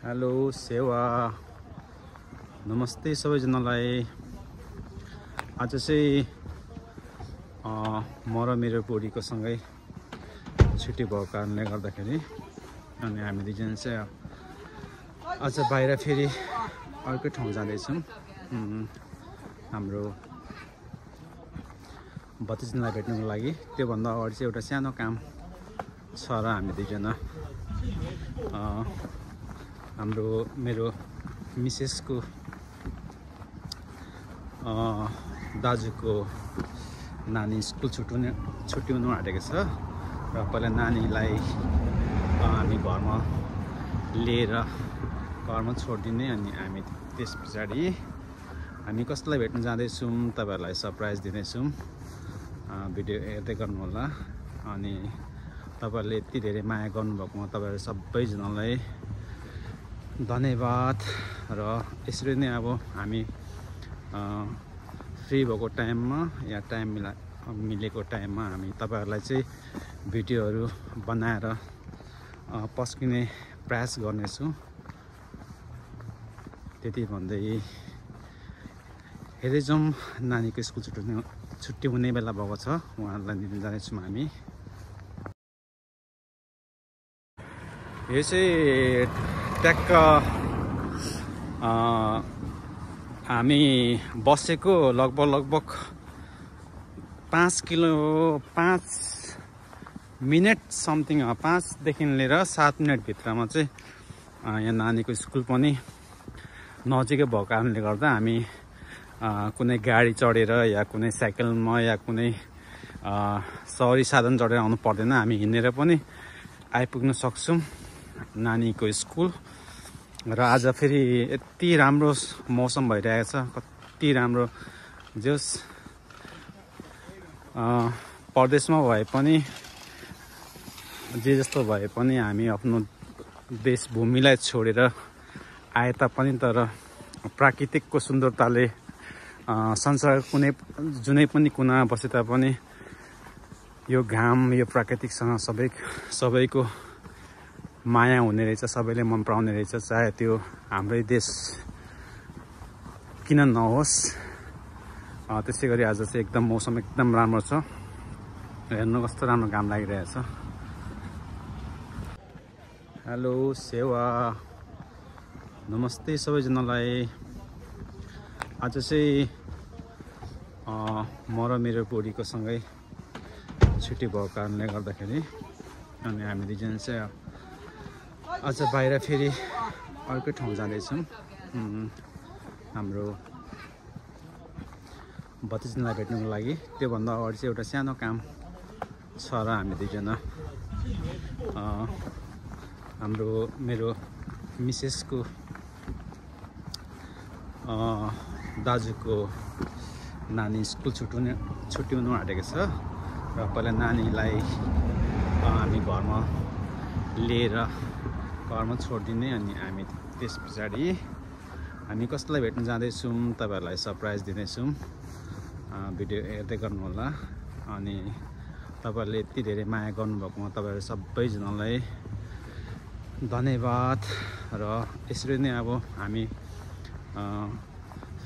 Hello सेवा नमस्ते सबैजनालाई। आज चाहिँ म र मेरो बुढीको सँगै छुट्टी भएको कारणले गर्दाखेरि अनि हामी दुईजना चाहिँ आज बाहिर फेरि अर्कै ठाउँ जाँदैछौँ। हाम्रो भतिजनलाई भेट्नुको लागि। त्योभन्दा अगाडि चाहिँ एउटा सानो काम छ र हामी दुईजना हाम्रो मेरो मिसेसको दाजुको नानी स्कुल छुट्याउनु आँटेको छ र पहिला नानीलाई हामी घरमा लिएर घरमा छोडिदिने अनि हामी त्यस पछाडि हामी कसलाई भेट्न जाँदैछौँ तपाईँहरूलाई सरप्राइज दिनेछौँ। भिडियो हेर्दै गर्नु होला। अनि तपाईँहरूले यति धेरै माया गर्नुभएकोमा तपाईँहरू सबैजनालाई धन्यवाद। र यसरी नै अब हामी फ्री भएको टाइममा या टाइम मिलेको टाइममा हामी तपाईँहरूलाई चाहिँ भिडियोहरू बनाएर पस्किने प्रयास गर्नेछौँ। त्यति भन्दै हेर्दै जाउँ। नानीको स्कुल छुट्टी हुने बेला भएको छ, उहाँहरूलाई लिन जानेछौँ हामी। यो चाहिँ ट्याक्क हामी बसेको लगभग 5 मिनट समथिङ 5देखि लिएर 7 मिनट भित्रमा चाहिँ यहाँ नानीको स्कुल पनि नजिकै भएको कारणले गर्दा हामी कुनै गाडी चढेर या कुनै साइकलमा या कुनै सवारी साधन चढेर आउनु पर्दैन। हामी हिँडेर पनि आइपुग्न सक्छौँ नानीको स्कुल। र आज फेरि यति राम्रो मौसम भइरहेको छ, कति राम्रो। जस परदेशमा भए पनि जे जस्तो भए पनि हामी आफ्नो देश भूमिलाई छोडेर आए तापनि तर प्राकृतिकको सुन्दरताले संसारको जुनै पनि कुनामा बसे तापनि यो घाम यो प्राकृतिकसँग सबैको माया हुने रहेछ, सबैले मन पराउने रहेछ, चाहे त्यो हाम्रै देश किन नहोस्। त्यसै गरी आज चाहिँ एकदम मौसम एकदम राम्रो छ। हेर्नु कस्तो राम्रो घाम लागिरहेछ। हेलो सेवा नमस्ते सबैजनालाई। आज चाहिँ म र मेरो बुढीको सँगै छुट्टी भएको कारणले गर्दाखेरि अनि हामी दुईजना चाहिँ आज बाहिर फेरि अर्कै ठाउँ जाँदैछौँ। हाम्रो भतिजनलाई भेट्नुको लागि। त्योभन्दा अगाडि चाहिँ एउटा सानो काम छ र हामी दुईजना मेरो मिसेसको दाजुको नानी स्कुल छुट्याउनु आँटेको छ र पहिला नानीलाई हामी घरमा लिएर घरमा छोडिदिने अनि हामी त्यस पछाडि हामी कसलाई भेट्न जाँदैछौँ तपाईँहरूलाई सरप्राइज दिनेछौँ। भिडियो हेर्दै गर्नु होला। अनि तपाईँहरूले यति धेरै माया गर्नुभएकोमा तपाईँहरू सबैजनालाई धन्यवाद। र यसरी नै अब हामी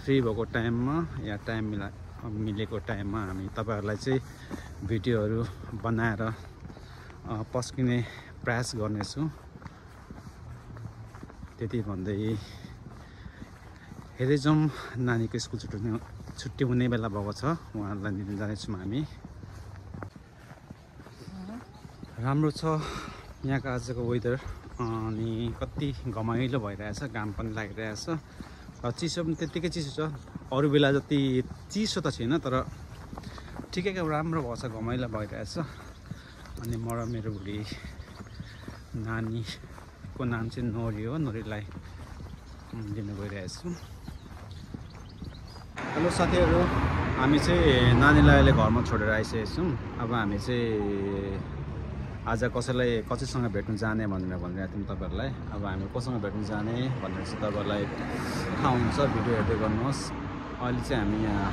फ्री भएको टाइममा या टाइम मिलेको टाइममा हामी तपाईँहरूलाई चाहिँ भिडियोहरू बनाएर पस्किने प्रयास गर्नेछौँ। त्यति भन्दै हेर्दै जाउँ। नानीको स्कुल छुट्टी हुने बेला भएको छ, उहाँहरूलाई लिन जानेछौँ हामी। राम्रो छ यहाँको आजको वेदर। अनि कति घमाइलो भइरहेछ, घाम पनि लागिरहेछ र चिसो पनि त्यत्तिकै चिसो छ। अरू बेला जति चिसो त छैन तर ठिकैको राम्रो भएको छ, घमाइलो भइरहेछ। अनि म र मेरो बुढी नानीको नाम चाहिँ नोरी हो, नोरीलाई लिन गइरहेछु। हेलो साथीहरू, हामी चाहिँ नानीलाई अहिले घरमा छोडेर आइसकेको छौँ। अब हामी चाहिँ आज कसैसँग भेट्नु जाने भनेर भनिरहेको थियौँ तपाईँहरूलाई। अब हामी कोसँग भेट्नु जाने भनेर चाहिँ तपाईँहरूलाई थाहा हुन्छ, भिडियो हेर्दै गर्नुहोस्। अहिले चाहिँ हामी यहाँ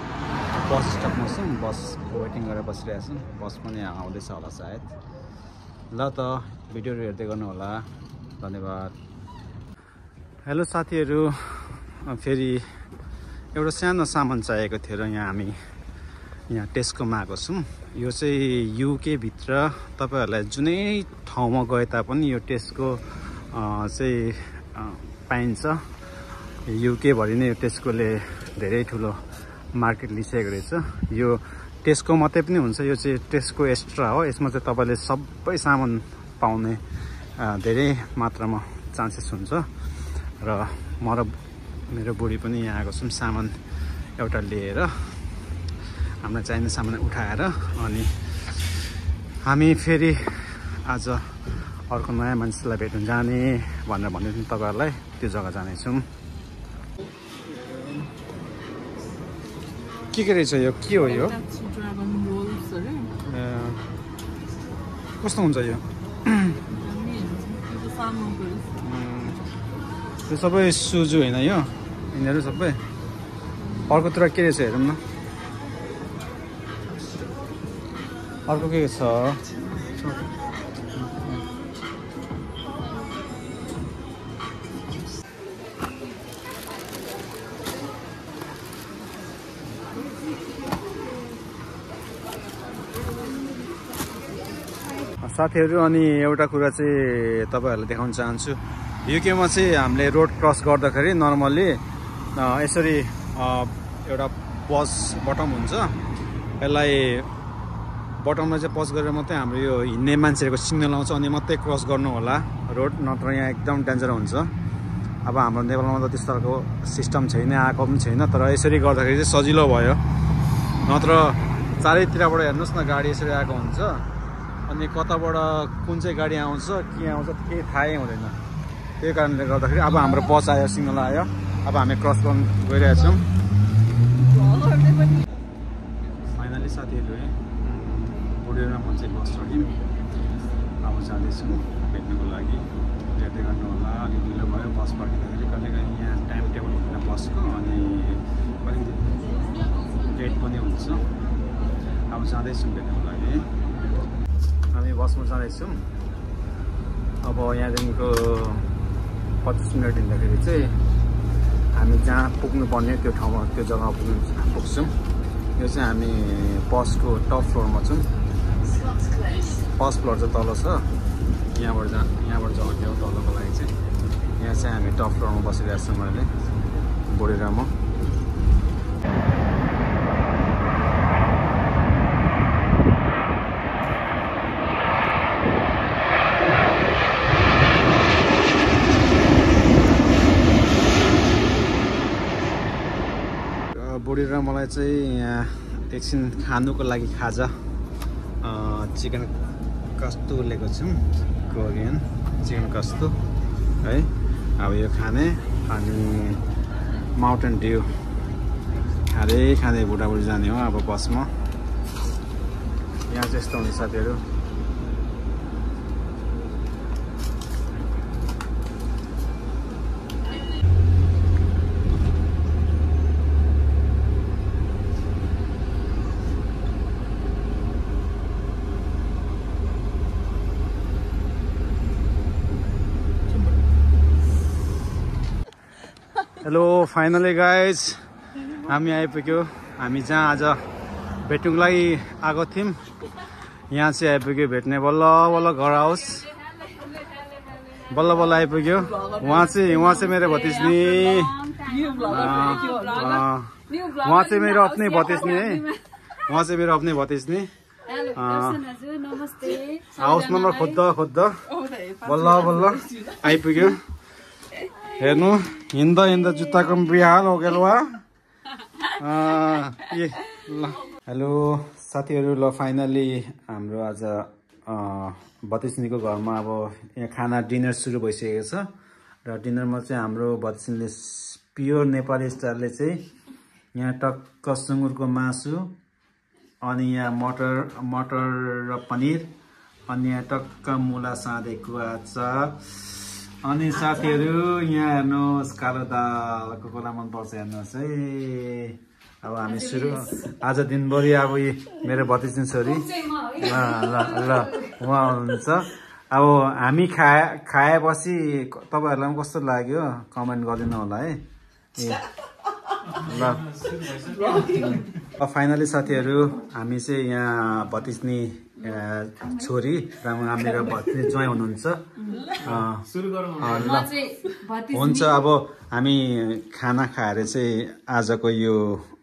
बस स्टपमा छौँ, बस वेटिङ गरेर बसिरहेको छौँ। बस पनि आउँदैछ होला सायद। ल त भिडियोहरू हेर्दै गर्नु होला। धन्यवाद। हेलो साथीहरू, फेरि एउटा सानो सामान चाहिएको थियो र हामी यहाँ टेस्कोमा आएको छौँ। यो चाहिँ युके भित्र तपाईहरुलाई जुनै ठाउँमा गए तापनि यो टेस्को चाहिँ पाइन्छ। युके भरि नै यो टेस्कोले धेरै ठुलो मार्केट लिइसकेको रहेछ। यो टेस्को मात्रै पनि हुन्छ, यो चाहिँ टेस्को एक्स्ट्रा हो। यसमा चाहिँ तपाईले सबै सामान पाउने धेरै मात्रामा चान्सेस हुन्छ। र म र मेरो बुढी पनि यहाँ आएको छौँ सामान एउटा लिएर, हामीलाई चाहिने सामान उठाएर। अनि हामी फेरि आज अर्को नयाँ मान्छेलाई भेट्न जाने भनेर भन्दै थियौँ तपाईहरुलाई, त्यो जग्गा जानेछौँ। के रहेछ यो, के हो यो, कस्तो हुन्छ यो? यो सबै सुजु होइन यो, यिनीहरू सबै। अर्कोतिर के रहेछ हेरौँ न, अर्को के छ? साथीहरू, अनि एउटा कुरा चाहिँ तपाईहरुलाई देखाउन चाहन्छु। युकेमा चाहिँ हामीले रोड क्रस गर्दाखेरि नर्मल्ली यसरी एउटा पज बटम हुन्छ। यसलाई बटमलाई चाहिँ पज गरेर मात्रै हाम्रो यो हिँड्ने मान्छेहरूको सिग्नल आउँछ, अनि मात्रै क्रस गर्नु होला रोड, नत्र यहाँ एकदम डेन्जर हुन्छ। अब हाम्रो नेपालमा त त्यस्तो खालको सिस्टम छैन, आएको पनि छैन, तर यसरी गर्दाखेरि चाहिँ सजिलो भयो। नत्र चारैतिरबाट हेर्नुहोस् न गाडी यसरी आएको हुन्छ, अनि कताबाट कुन चाहिँ गाडी आउँछ के आउँछ केही थाहै हुँदैन। त्यही कारणले गर्दाखेरि अब हाम्रो बस आयो, सिग्नल आयो, अब हामी क्रस गर्न गइरहेछौँ। फाइनली साथीहरू, बुढी र म चाहिँ बस चढ्यौँ, अब जाँदैछौँ भेट्नुको लागि। हेर्दै गर्नु होला, अलिक ढिलो भयो बस पर्खिँदाखेरि। कहिलेकाहीँ यहाँ टाइम टेबल हुँदैन बसको, अनि अलिक लेट पनि हुन्छ। अब जाँदैछौँ भेट्नुको लागि। हामी बसमा जाँदैछौँ। अब यहाँदेखिको 25 मिनट हिँड्दाखेरि चाहिँ हामी जहाँ पुग्नुपर्ने त्यो ठाउँमा, त्यो जग्गामा पुग्छौँ। यो चाहिँ हामी बसको टप फ्लोरमा छौँ। फर्स्ट फ्लोर चाहिँ तल छ, यहाँबाट झर्ने हो तलको लागि चाहिँ। यहाँ चाहिँ हामी टप फ्लोरमा बसिरहेको छौँ, मैले, बुढी र म। बुढी र मलाई चाहिँ यहाँ एकछिन खानुको लागि खाजा चिकन कस्तो लिएको छौँ, कोरियन चिकन कस्तो है। अब यो खाने, अनि माउन्टेन ड्यू खाँदै बुढाबुढी जाने हो अब बसमा। यहाँ चाहिँ यस्तो हुन्छ साथीहरू। हेलो, फाइनली गाइज हामी आइपुग्यो। हामी जहाँ आज भेट्नुको लागि आएको थियौँ, यहाँ चाहिँ आइपुग्यो भेट्ने। बल्ल बल्ल घर आओस्, बल्ल बल्ल आइपुग्यो। उहाँ चाहिँ मेरो भतिज्नी, उहाँ चाहिँ मेरो आफ्नै भतिज्नी है, उहाँ चाहिँ मेरो आफ्नै भतिज्नी। हाउस नम्बर खोज्द बल्ल बल्ल आइपुग्यो। हेर्नु, हिँड्दा जुत्ताको बिहाल हो गेलवा। ल हेलो साथीहरू, ल फाइनली हाम्रो आज भतिज्नीको घरमा अब यहाँ खाना डिनर सुरु भइसकेको छ। र डिनरमा चाहिँ हाम्रो भतिज्नीले प्योर नेपाली स्टाइलले चाहिँ यहाँ टक्क सुँगुरको मासु, अनि यहाँ मटर र पनिर, अनि यहाँ टक्क मुला साँधेको अचार, अनि साथीहरू यहाँ हेर्नुहोस् कालो दाल। कोकोला मनपर्छ हेर्नुहोस् है। अब हामी सुरु आज दिनभरि अब मेरो भतिज्नी छोरी ल उहाँ हुनुहुन्छ। अब हामी खाएपछि तपाईँहरूलाई पनि कस्तो लाग्यो कमेन्ट गरिदिनु होला है। ल फाइनली साथीहरू हामी चाहिँ यहाँ भतिजनी छोरी र मेरो भतिजनी ज्वाइँ हुनुहुन्छ। हुन्छ अब हामी खाना खाएर चाहिँ आजको यो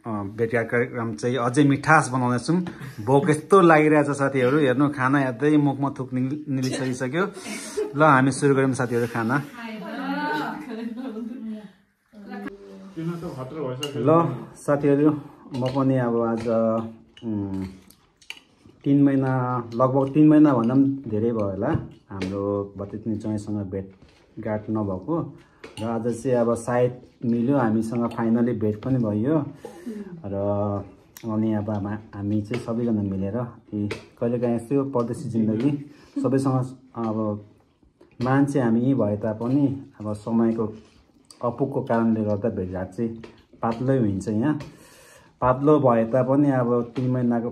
भेटघाट कार्यक्रम चाहिँ अझै मिठास बनाउनेछौँ। भोक यस्तो लागिरहेछ साथीहरू, हेर्नु खाना हेर्दै मुखमा थुक निलिसकिसक्यो। ल हामी सुरु गरौँ साथीहरू खाना। ल साथीहरू म पनि अब आज 3 महिना लगभग 3 महिना भन्दा पनि धेरै भयो होला हाम्रो भतिजनी ज्वाइँसँग भेटघाट नभएको, र आज चाहिँ अब सायद मिल्यो, हामीसँग फाइनली भेट पनि भयो। र अनि अब हामी चाहिँ सबैजना मिलेर कहिलेकाहीँ यस्तो परदेशी जिन्दगी सबैसँग अब मान्छे हामी यहीँ भए तापनि अब समयको अपुगको कारणले गर्दा भेटघाट चाहिँ पातलै हुन्छ। यहाँ पातलो भए तापनि अब 3 महिनाको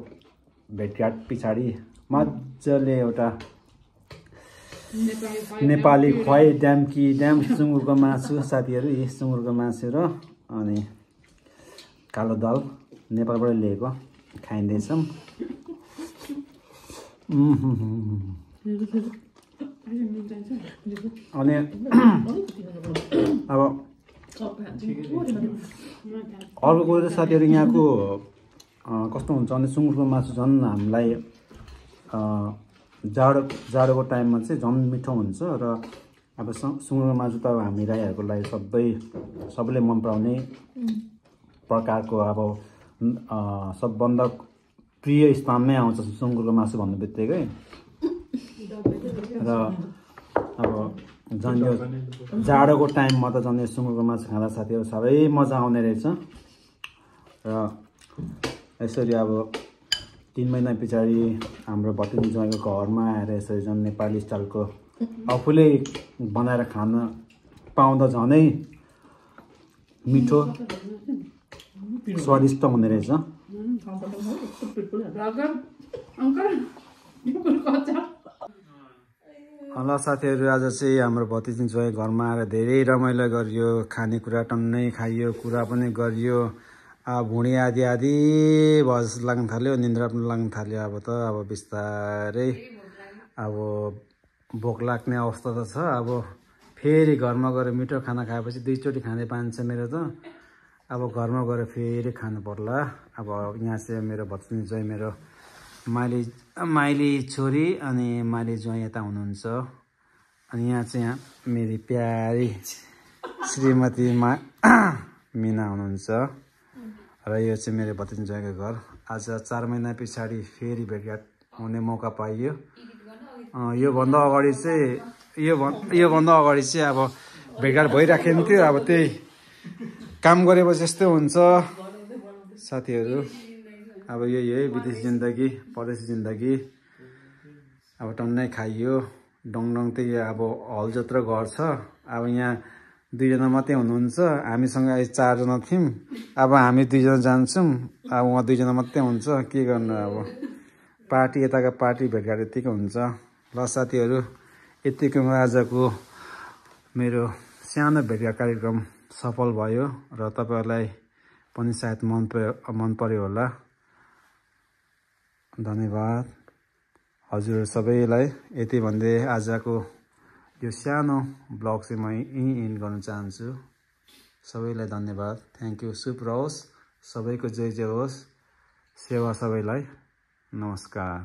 भेटघाट पछाडि मजाले एउटा नेपाली खुवाई ड्याम सुँगुरको मासु साथीहरू, यी सुँगुरको मासु र अनि कालो दाल नेपालबाट ल्याएको खाइँदैछौँ। अनि अब अर्को कुरो चाहिँ साथीहरू यहाँको कस्तो हुन्छ भने सुँगुरको मासु झन् हामीलाई जाडोको टाइममा चाहिँ झन् मिठो हुन्छ। र अब सुँगुरको मासु त अब हामी राईहरूको लागि सबैले मन पराउने प्रकारको अब सबभन्दा प्रिय स्थानमै आउँछ सुँगुरको मासु भन्ने बित्तिकै। र अब झन् यो जाडोको टाइममा त झन् यो सुँगुरको मासु खाँदा साथीहरू साह्रै मजा आउने रहेछ। र यसरी अब 3 महिना पछाडि हाम्रो भतिजनी ज्वाइँको घरमा आएर यसरी झन् नेपाली स्टाइलको आफूले बनाएर खान पाउँदा झनै मिठो स्वादिष्ट हुने रहेछ। ल साथीहरू आज चाहिँ हाम्रो भतिजनी ज्वाइँ घरमा आएर धेरै रमाइलो गरियो, खानेकुरा टन्नै खाइयो, कुरा पनि गरियो। भुँडी आधी भयो जस्तो लाग्न थाल्यो, निन्द्रा पनि लाग्न थाल्यो। अब बिस्तारै अब भोक लाग्ने अवस्था त छ। अब फेरि घरमा गएर मिठो खाना खाएपछि 2 चोटि खाने बानी छ मेरो त। अब घरमा गएर फेरि खानु पर्ला। अब यहाँ चाहिँ मेरो भतिजनी ज्वाइँ मेरो माइली छोरी अनि माइली ज्वाइँ यता हुनुहुन्छ। अनि यहाँ चाहिँ मेरी प्यारी श्रीमती मिना हुनुहुन्छ। र यो चाहिँ मेरो भतिजनी ज्वाइँको घर। आज 4 महिना पछाडि फेरि भेटघाट हुने मौका पाइयो। योभन्दा अगाडि चाहिँ अब भेटघाट भइराखेको थियो। अब त्यही काम गरेपछि यस्तो हुन्छ साथीहरू। अब यही विदेशी जिन्दगी, परदेशी जिन्दगी। अब टन्नै खाइयो डङडङ त्यही अब हल जत्रो घर छ। अब यहाँ 2 जना मात्रै हुनुहुन्छ, हामीसँग अहिले 4 जना थियौँ। अब हामी 2 जना जान्छौँ, अब उहाँ 2 जना मात्रै हुन्छ, के गर्नु। अब पार्टी यताको पार्टी भेटघाट यतिकै हुन्छ। ल साथीहरू यतिकैमा आजको मेरो सानो भेटघाट कार्यक्रम सफल भयो र तपाईँहरूलाई पनि सायद मन पर्यो होला। धन्यवाद हजुर सबैलाई। यति भन्दै आजको यो सानो ब्लग चाहिँ म यहीँ एन्ड गर्न चाहन्छु। सबैलाई धन्यवाद, थ्याङ्क यू। शुभ रहोस्, सबैको जय होस्, सेवा सबैलाई, नमस्कार।